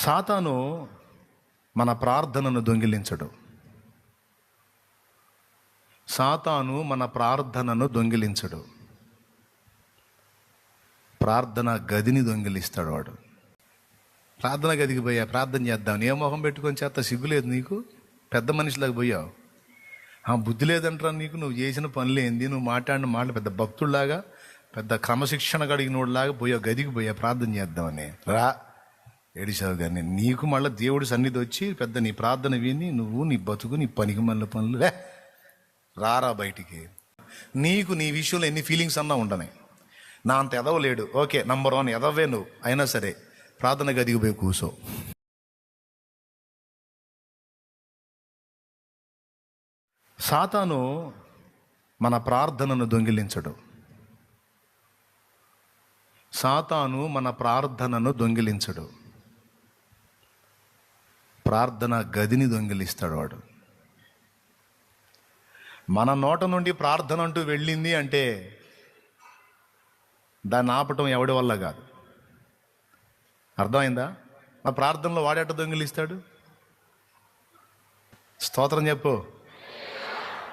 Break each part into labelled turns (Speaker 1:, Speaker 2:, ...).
Speaker 1: సాతాను మన ప్రార్థనను దొంగిలించడు. సాతాను మన ప్రార్థనను దొంగిలించడు. ప్రార్థన గదిని దొంగిలిస్తాడు వాడు. ప్రార్థన గదికి పోయా, ప్రార్థన చేద్దాం, ఏ మొహం పెట్టుకొని చేస్తా, సిగ్గులేదు నీకు? పెద్ద మనిషిలాగా పోయావు. బుద్ధి లేదంటారా నీకు? నువ్వు చేసిన పనులు ఏంది? నువ్వు మాట్లాడిన మాటలు పెద్ద భక్తుల్లాగా, పెద్ద క్రమశిక్షణ కలిగినోడిలాగా పోయావు. గదికి పోయా ప్రార్థన చేద్దామని. రా ఏడిసావు. కానీ నీకు మళ్ళీ దేవుడి సన్నిధి వచ్చి పెద్ద నీ ప్రార్థన విని నువ్వు నీ బతుకు నీ పనికి మళ్ళీ పనులు రారా బయటికి. నీకు నీ విషయంలో ఎన్ని ఫీలింగ్స్ అన్నా ఉండని. నా అంత ఎదవలేడు, ఓకే, నంబర్ 1 ఎదవే నువ్వు. అయినా సరే ప్రార్థన గదికి పోయి కూర్చో. సాతాను మన ప్రార్థనను దొంగిలించడు. సాతాను మన ప్రార్థనను దొంగిలించడు. ప్రార్థన గదిని దొంగిలిస్తాడు వాడు. మన నోట నుండి ప్రార్థన అంటూ వెళ్ళింది అంటే దాన్ని ఆపటం ఎవడి వల్ల కాదు. అర్థమైందా? ఆ ప్రార్థనలో వాడేట దొంగిలిస్తాడు. స్తోత్రం చెప్పు.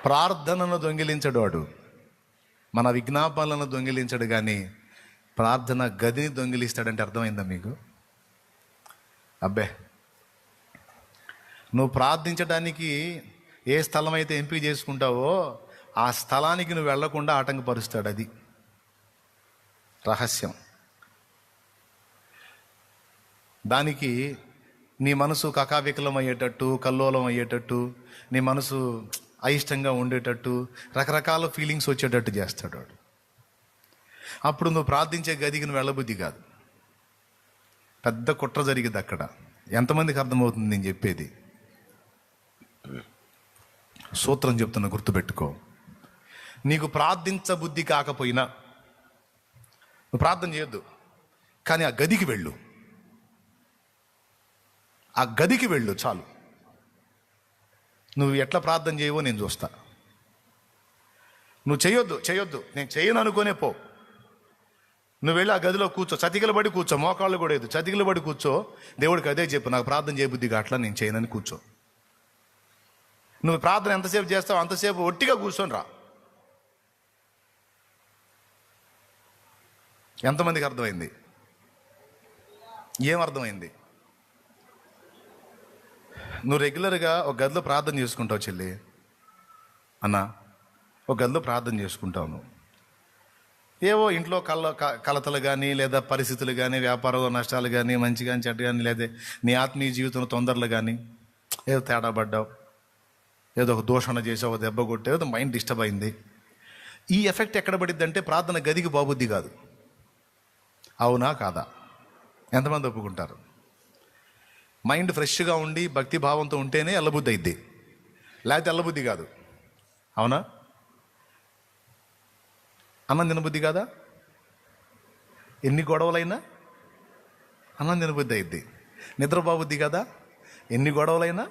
Speaker 1: ప్రార్థనను దొంగిలించడు వాడు. మన విజ్ఞాపనలను దొంగిలించడు, కానీ ప్రార్థన గదిని దొంగిలిస్తాడంటే అర్థమైందా మీకు? అబ్బే, నువ్వు ప్రార్థించడానికి ఏ స్థలం అయితే ఎంపిక చేసుకుంటావో ఆ స్థలానికి నువ్వు వెళ్లకుండా ఆటంకపరుస్తాడు. అది రహస్యం. దానికి నీ మనసు కకావికలం అయ్యేటట్టు, కల్లోలం అయ్యేటట్టు, నీ మనసు అయిష్టంగా ఉండేటట్టు, రకరకాల ఫీలింగ్స్ వచ్చేటట్టు చేస్తాడు వాడు. అప్పుడు నువ్వు ప్రార్థించే గదికి నువ్వు వెళ్ళబుద్ధి కాదు. పెద్ద కుట్ర జరిగింది అక్కడ. ఎంతమందికి అర్థమవుతుంది నేను చెప్పేది? సూత్రం చెప్తున్నా, గుర్తుపెట్టుకో. నీకు ప్రార్థించబుద్ధి కాకపోయినా నువ్వు ప్రార్థన చేయొద్దు, కానీ ఆ గదికి వెళ్ళు. ఆ గదికి వెళ్ళు చాలు. నువ్వు ఎట్లా ప్రార్థన చేయవో నేను చూస్తా. నువ్వు చేయొద్దు నేను చేయను అనుకోనే పో. నువ్వు వెళ్ళి ఆ గదిలో కూర్చో, చతికిలబడి కూర్చో, మోకాళ్ళు కూడా లేదు, చతికిలబడి కూర్చో. దేవుడికి అదే చెప్పు, నాకు ప్రార్థన చేయబుద్ధిగా అట్లా నేను చేయనని కూర్చో. నువ్వు ప్రార్థన ఎంతసేపు చేస్తావు అంతసేపు ఒట్టిగా కూర్చొని రా. ఎంతమందికి అర్థమైంది? ఏం అర్థమైంది? నువ్వు రెగ్యులర్గా ఒక గదిలో ప్రార్థన చేసుకుంటావు చెల్లి, అన్నా, ఒక గదిలో ప్రార్థన చేసుకుంటావు నువ్వు. ఏవో ఇంట్లో కలతలు కానీ, లేదా పరిస్థితులు కానీ, వ్యాపారంలో నష్టాలు కానీ, మంచి కానీ చెడ్డ కానీ, లేదా నీ ఆత్మీయ జీవితంలో తొందరలు కానీ, ఏదో తేడా పడ్డావు, ఏదో ఒక దూషణ చేసావు, దెబ్బ కొట్టావు, ఏదో మైండ్ డిస్టర్బ్ అయింది. ఈ ఎఫెక్ట్ ఎక్కడ పడిద్ది అంటే ప్రార్థన గదికి బాబుద్ది కాదు. అవునా కాదా? ఎంతమంది ఒప్పుకుంటారు? మైండ్ ఫ్రెష్గా ఉండి భక్తి భావంతో ఉంటేనే ఎల్లబుద్ధి అయింది, లేకపోతే ఎల్లబుద్ధి కాదు. అవునా? అన్నం తినబుద్ధి కాదా? ఎన్ని గొడవలైనా అన్నం తినబుద్ధి అయింది. నిద్రబాబుద్ది కదా? ఎన్ని గొడవలైనా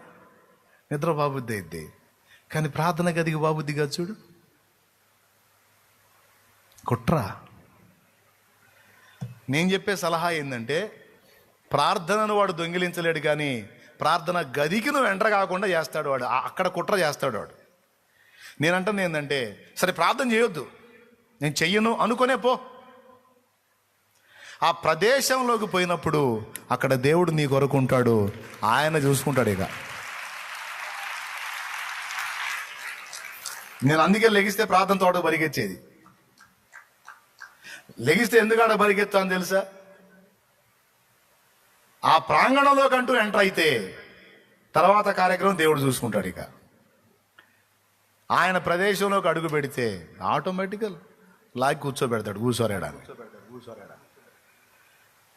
Speaker 1: నిద్ర బాబుద్ది అయింది. కానీ ప్రార్థన గదికి బాబుద్ది కాదు. చూడు, కుట్రా. నేను చెప్పే సలహా ఏంటంటే, ప్రార్థనను వాడు దొంగిలించలేడు, కానీ ప్రార్థన గదికి నువ్వు ఎంటర్ కాకుండా చేస్తాడు వాడు. అక్కడ కుట్ర చేస్తాడు వాడు. నేనంటాను ఏంటంటే, సరే ప్రార్థన చేయొద్దు, నేను చెయ్యను అనుకునే పో. ఆ ప్రదేశంలోకి పోయినప్పుడు అక్కడ దేవుడు నీ కొరకు ఉంటాడు, ఆయన చూసుకుంటాడు. ఇక నేను అందుకే లెగిస్తే ప్రార్థన తోట పరిగెచ్చేది. లెగిస్తే ఎందుకు ఆడ పరిగెత్తాను తెలుసా? ఆ ప్రాంగణంలోకంటూ ఎంటర్ అయితే తర్వాత కార్యక్రమం దేవుడు చూసుకుంటాడు. ఇక ఆయన ప్రదేశంలోకి అడుగు పెడితే ఆటోమేటికల్ లాగి కూర్చోబెడతాడు, కూర్చోరేడానికి.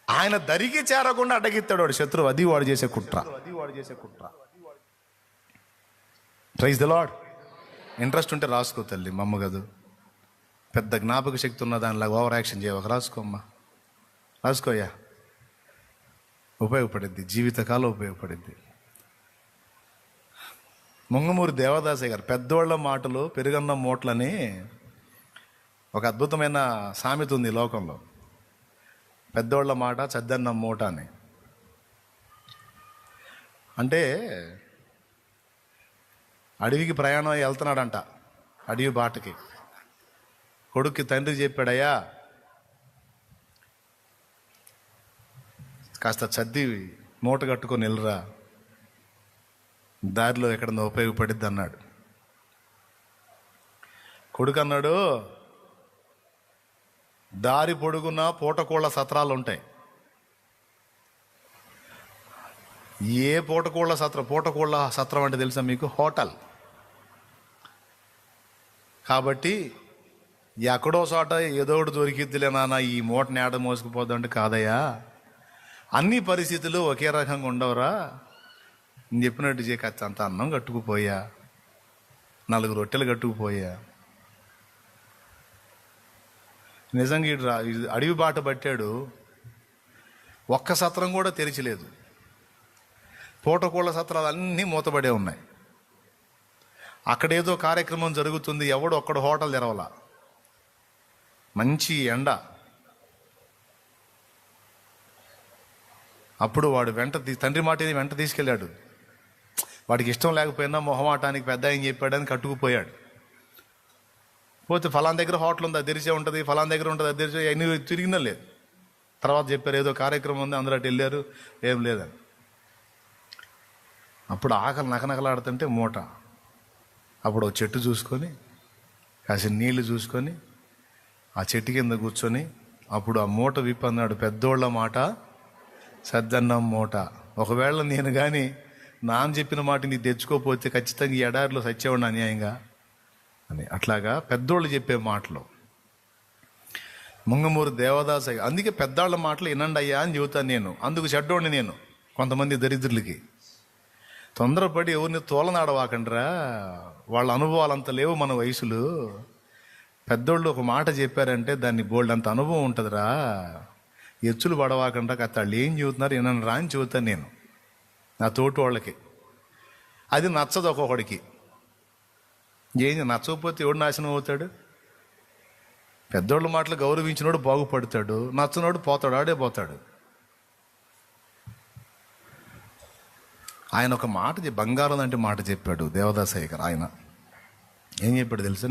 Speaker 1: ఆయన దరికి చేరకుండా అడ్డగిస్తాడు వాడు, శత్రువు. అది వాడు చేసే కుట్ర. Praise the lord. ఇంట్రెస్ట్ ఉంటే రాసుకో తల్లి, మా అమ్మ కాదు, పెద్ద జ్ఞాపక శక్తి ఉన్న దానిలాగా ఓవర్ యాక్షన్ చేయవక. రాసుకోమ్మా, రాసుకోయ్యా, ఉపయోగపడిద్ది, జీవితకాలం ఉపయోగపడిద్ది. ముంగమూరి దేవదాసయ్య గారు పెద్దోళ్ల మాటలు పెరుగన్న మూటలని ఒక అద్భుతమైన సామెత ఉంది లోకంలో. పెద్దోళ్ల మాట చద్దన్న మూట అని. అంటే అడవికి ప్రయాణం వెళ్తున్నాడంట, అడవి బాటకి. కొడుక్కి తండ్రి చెప్పాడయ్యా, కాస్త చద్ది మూట కట్టుకొని వెళ్ళరా, దారిలో ఎక్కడన్నా ఉపయోగపడిద్ది అన్నాడు. కొడుకు అన్నాడు, దారి పొడుగున పూటకోళ్ళ సత్రాలు ఉంటాయి. ఏ పూటకోళ్ళ సత్రం అంటే తెలుసా మీకు? హోటల్. కాబట్టి ఎక్కడో చోట ఏదో ఒకటి దొరికిద్దిలే నాన్న, ఈ మూటని ఏడ మోసుకుపోద్దంటే కాదయ్యా, అన్ని పరిస్థితులు ఒకే రకంగా ఉండవురా. నేను చెప్పినట్టు చేయక అంత అన్నం కట్టుకుపోయా, 4 రొట్టెలు కట్టుకుపోయా. నిజంగా అడవి బాట పట్టాడు, ఒక్క సత్రం కూడా తెరిచలేదు. పూటకోళ్ళ సత్రాలు అన్నీ మూతబడే ఉన్నాయి. అక్కడేదో కార్యక్రమం జరుగుతుంది, ఎవడు ఒక్కడ హోటల్ తెరవలా. మంచి ఎండ. అప్పుడు వాడు తండ్రి మాట వెంట తీసుకెళ్ళాడు. వాడికి ఇష్టం లేకపోయినా మొహమాటానికి పెద్ద ఆయన చెప్పాడని కట్టుకుపోయాడు. పోతే ఫలాన్ దగ్గర హోటల్ ఉంది, అది తెరిచే ఉంటుంది, ఫలాన్ దగ్గర ఉంటుంది, అది తెరిచే, అన్ని తిరిగినా లేదు. తర్వాత చెప్పారు ఏదో కార్యక్రమం ఉంది, అందరూ అటు వెళ్ళారు, ఏం లేదని. అప్పుడు ఆకలి నకనకలాడుతుంటే మూట. అప్పుడు ఒక చెట్టు చూసుకొని, కాసిన నీళ్లు చూసుకొని, ఆ చెట్టు కింద కూర్చొని, అప్పుడు ఆ మూట విప్పన్నాడు, పెద్దోళ్ళ మాట సద్దన్నం మూట. ఒకవేళ నేను కానీ నాన్న చెప్పిన మాట నీ తెచ్చుకోకపోతే ఖచ్చితంగా ఈ ఎడారిలో సచ్చేవాడిని అన్యాయంగా అని. అట్లాగా పెద్దోళ్ళు చెప్పే మాటలు. ముంగమూరు దేవదాస, అందుకే పెద్దవాళ్ళ మాటలు వినండి అయ్యా అని చెబుతాను నేను. అందుకు చెడ్డోడిని నేను కొంతమంది దరిద్రులకి. తొందరపడి ఎవరిని తోలనాడవాకండ్రా, వాళ్ళ అనుభవాలు అంత లేవు మన వయసులు. పెద్దోళ్ళు ఒక మాట చెప్పారంటే దాన్ని బోల్డ్ అంత అనుభవం ఉంటుందిరా. ఎచ్చులు పడవాకండ్రా, వాళ్ళు ఏం చెబుతున్నారు వినను రా అని చెబుతాను నేను నా తోటి వాళ్ళకి. అది నచ్చదు ఒక్కొక్కడికి. ఏం నచ్చకపోతే ఎవడు నాశనం అవుతాడు? పెద్దోళ్ళ మాటలు గౌరవించినోడు బాగుపడతాడు, నచ్చనోడు పోతాడు, ఆడే పోతాడు. ఆయన ఒక మాట బంగారం అంటే మాట చెప్పాడు దేవదాసయ్య గారు. ఆయన ఏం చెప్పాడు తెలుసా?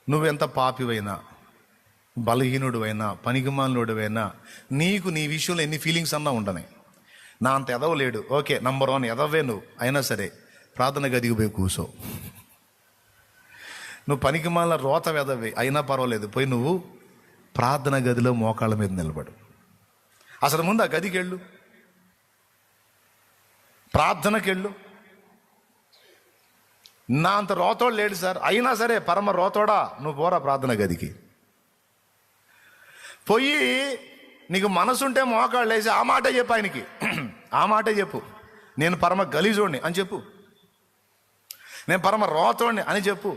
Speaker 1: నువ్వెంత పాపివైనా, బలహీనుడివైనా, పనికిమాలినోడివైనా, నీకు నీ విషయంలో ఎన్ని ఫీలింగ్స్ అన్నా ఉండని. నా అంత ఎదవలేడు, ఓకే, నంబర్ 1 ఎదవే నువ్వు, అయినా సరే ప్రార్థన గదికి పోయి కూర్చో. నువ్వు పనికిమాలిన రోత వెదవే అయినా పర్వాలేదు, పోయి నువ్వు ప్రార్థన గదిలో మోకాళ్ళ మీద నిలబడు. అసలు ముందు ఆ గదికి వెళ్ళు, ప్రార్థనకి వెళ్ళు. నా అంత రోతోడు లేడు సార్, అయినా సరే పరమ రోతోడా నువ్వు పోరా ప్రార్థన గదికి. పోయి నీకు మనసుంటే మోకాళ్ళు వేసి ఆ మాటే చెప్పు ఆయనకి, ఆ మాటే చెప్పు, నేను పరమ గలీజోడిని అని చెప్పు, నేను పరమ రోతోడిని అని చెప్పు,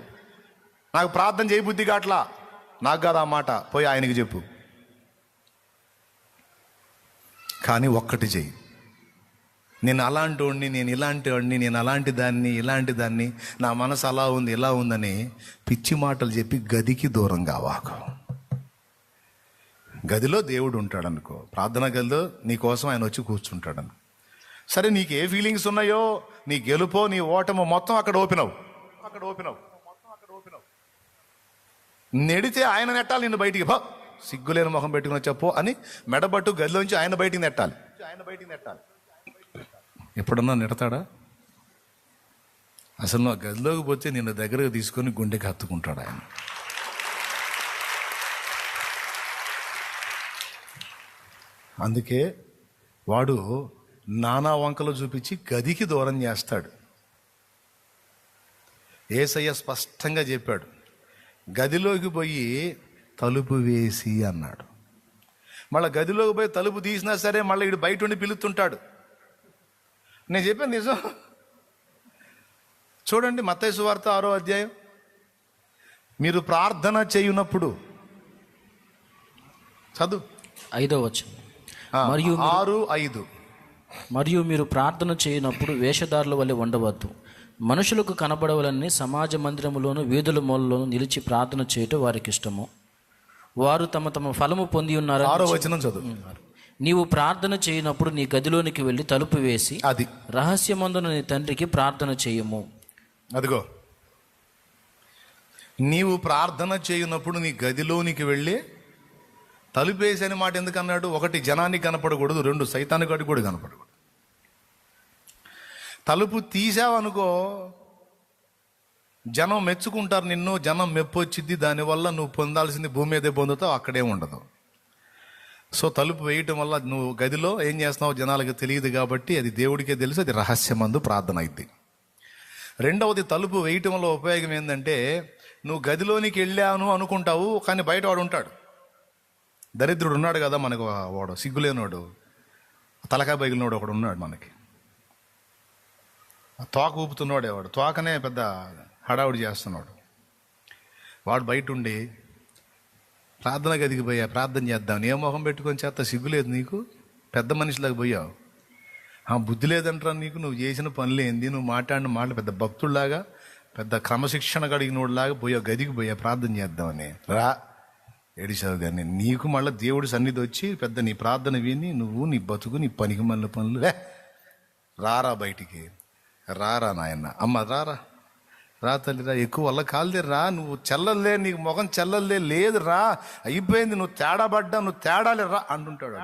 Speaker 1: నాకు ప్రార్థన చేయ బుద్ధి కాట్లా, నాకు కాదు ఆ మాట, పోయి ఆయనకి చెప్పు. కానీ ఒక్కటి చెయ్యి, నేను అలాంటి వాడిని, నేను ఇలాంటి వాడిని, నేను అలాంటి దాన్ని, ఇలాంటి దాన్ని, నా మనసు అలా ఉంది ఇలా ఉందని పిచ్చి మాటలు చెప్పి గదికి దూరం కావాకు. గదిలో దేవుడు ఉంటాడు అనుకో, ప్రార్థన గదిలో నీ కోసం ఆయన వచ్చి కూర్చుంటాడు. సరే, నీకు ఏ ఫీలింగ్స్ ఉన్నాయో, నీ గెలుపో నీ ఓటమో మొత్తం అక్కడ ఓపెన్ అవు. నెడితే ఆయన నెట్టాలి నిన్ను బయటికి. సిగ్గులేని ముఖం పెట్టుకుని చెప్పు అని మెడబట్టు గదిలోంచి ఆయన బయటికి నెట్టాలి. ఎప్పుడన్నా నెడతాడా? అసలు నువ్వు గదిలోకి పోతే నిన్ను దగ్గరకు తీసుకొని గుండెకి హత్తుకుంటాడు ఆయన. అందుకే వాడు నానా వంకలు చూపించి గదికి దూరం చేస్తాడు. యేసయ్య స్పష్టంగా చెప్పాడు, గదిలోకి పోయి తలుపు వేసి అన్నాడు. మళ్ళీ గదిలోకి పోయి తలుపు తీసినా సరే మళ్ళీ వీడు బయట ఉండి పిలుస్తుంటాడు. నేను చెప్పాను నిజం. చూడండి మత్తయి సువార్త 6వ అధ్యాయం. మీరు ప్రార్థన చేయునప్పుడు, చదువు
Speaker 2: 5వ వచనం. మరియు
Speaker 1: 6:5.
Speaker 2: మరియు మీరు ప్రార్థన చేయనప్పుడు వేషధారుల వలె ఉండవద్దు, మనుషులకు కనబడవలని సమాజ మందిరములోను వీధుల మూలలోను నిలిచి ప్రార్థన చేయటం వారికి ఇష్టము. వారు తమ తమ ఫలము పొంది ఉన్నారు.
Speaker 1: 6వ వచనం చదువు.
Speaker 2: నీవు ప్రార్థన చేయనప్పుడు నీ గదిలోనికి వెళ్ళి తలుపు వేసి
Speaker 1: అది
Speaker 2: రహస్యమందున నీ తండ్రికి ప్రార్థన చేయము.
Speaker 1: అదిగో, నీవు ప్రార్థన చేయనప్పుడు నీ గదిలోనికి వెళ్ళి తలుపేసి అనే మాట ఎందుకు అన్నాడు? ఒకటి, జనానికి కనపడకూడదు. రెండు, సైతానికి గడికి కూడా కనపడకూడదు. తలుపు తీసావనుకో, జనం మెచ్చుకుంటారు నిన్ను, జనం మెప్పు వచ్చింది, దానివల్ల నువ్వు పొందాల్సింది భూమి మీదే పొందుతావు, అక్కడే ఉండదు. సో తలుపు వేయటం వల్ల నువ్వు గదిలో ఏం చేస్తున్నావు జనాలకు తెలియదు కాబట్టి అది దేవుడికే తెలుసు, అది రహస్యమందు ప్రార్థన అయింది. రెండవది, తలుపు వేయటం వల్ల ఉపయోగం ఏంటంటే, నువ్వు గదిలోనికి వెళ్ళాను అనుకుంటావు, కానీ బయట వాడు ఉంటాడు. దరిద్రుడు ఉన్నాడు కదా మనకు, వాడు సిగ్గులేనోడు, తలకాయ బగిలినోడు ఒకడు ఉన్నాడు మనకి. తోక ఊపుతున్నాడే వాడు, తోకనే పెద్ద హడావుడి చేస్తున్నాడు. వాడు బయట ఉండి ప్రార్థన గదికి పోయా, ప్రార్థన చేద్దాం, ఏ మొహం పెట్టుకొని చేస్తా, సిగ్గులేదు నీకు? పెద్ద మనిషిలాగా పోయావు, బుద్ధి లేదంటారా నీకు? నువ్వు చేసిన పనులు ఏంది, నువ్వు మాట్లాడిన మాటలు పెద్ద భక్తుల్లాగా, పెద్ద క్రమశిక్షణ కలిగినోడిలాగా పోయావు, గదికి పోయా ప్రార్థన చేద్దామని. రా ఏడిసావు కానీ నీకు మళ్ళీ దేవుడి సన్నిధి వచ్చి పెద్ద నీ ప్రార్థన విని నువ్వు నీ బతుకు నీ పనికి మళ్ళీ పనులు రారా బయటికి, రారా నాయన్న, అమ్మ రారా, రా తల్లి రా, ఎక్కువ వల్ల కాలిదే రా, నువ్వు చెల్లలే, నీకు ముఖం చెల్లలే, లేదు రా, అయిపోయింది, నువ్వు తేడా పడ్డా, నువ్వు తేడాలే రా అంటుంటాడు.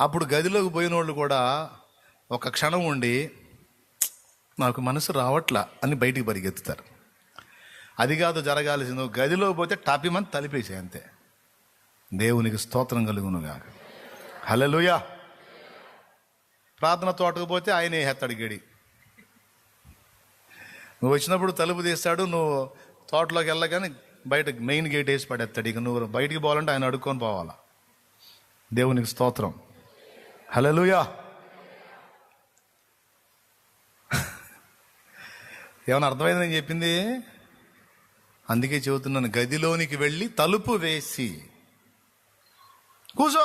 Speaker 1: అప్పుడు గదిలోకి పోయిన వాళ్ళు కూడా ఒక క్షణం ఉండి నాకు మనసు రావట్లా అని బయటికి పరిగెత్తుతారు. అది కాదు జరగాల్సింది, గదిలో పోతే టాపిమని తలిపేసే అంతే. దేవునికి స్తోత్రం కలుగునుగా. హల్లెలూయా. ప్రార్థన తోటకు పోతే ఆయనే హెత్తడి గడి. నువ్వు వచ్చినప్పుడు తలుపు తీస్తాడు, నువ్వు తోటలోకి వెళ్ళగానే బయట మెయిన్ గేట్ వేసి పడేస్తాడు. ఇక నువ్వు బయటికి పోవాలంటే ఆయన అడుక్కొని పోవాలా. దేవునికి స్తోత్రం. హల్లెలూయా. ఏమైనా అర్థమైంది నేను చెప్పింది? అందుకే చెబుతున్నాను, గదిలోనికి వెళ్ళి తలుపు వేసి కూసో.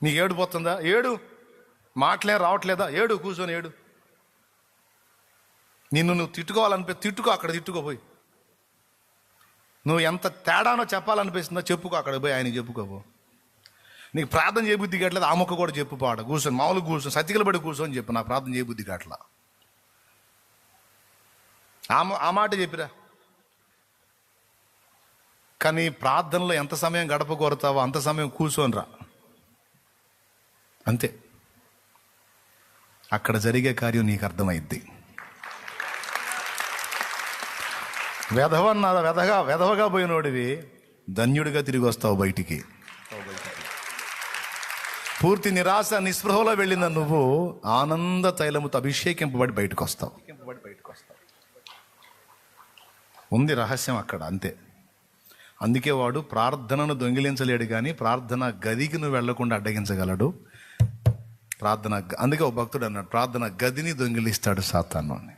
Speaker 1: నీకు ఏడు పోతుందా? ఏడు. మాటలే రావట్లేదా? ఏడు, కూర్చొని ఏడు. నిన్ను నువ్వు తిట్టుకో, అక్కడ తిట్టుకోపోయి. నువ్వు ఎంత తేడానో చెప్పాలనిపిస్తుందో చెప్పుకో, అక్కడ పోయి ఆయన చెప్పుకోపో. నీకు ప్రార్థన చేయబుద్ధి కావట్లేదు, ఆ మొక్క కూడా చెప్పు. పాడ కూర్చొని మామూలు కూర్చొని సతికిల పడి కూర్చొని చెప్పు, నా ప్రార్థన చేయబుద్ధి కావట్లా, ఆ మాట చెప్పిరా. కానీ ప్రార్థనలో ఎంత సమయం గడపగోరుతావో అంత సమయం కూర్చొని రా, అంతే. అక్కడ జరిగే కార్యం నీకు అర్థమైద్ది. వెధవగా పోయినోడివి ధన్యుడిగా తిరిగి వస్తావు బయటికి. పూర్తి నిరాశ నిస్పృహలో వెళ్ళిన నువ్వు ఆనంద తైలముతో అభిషేకింపబడి బయటకు వస్తావు. ఉంది రహస్యం అక్కడ, అంతే. అందుకే వాడు ప్రార్థనను దొంగిలించలేడు, కానీ ప్రార్థన గదికి నువ్వు వెళ్లకుండా అడ్డగించగలడు. అందుకే ఒక భక్తుడు అన్నాడు, ప్రార్థన గదిని దొంగిలిస్తాడు సాతాను అని.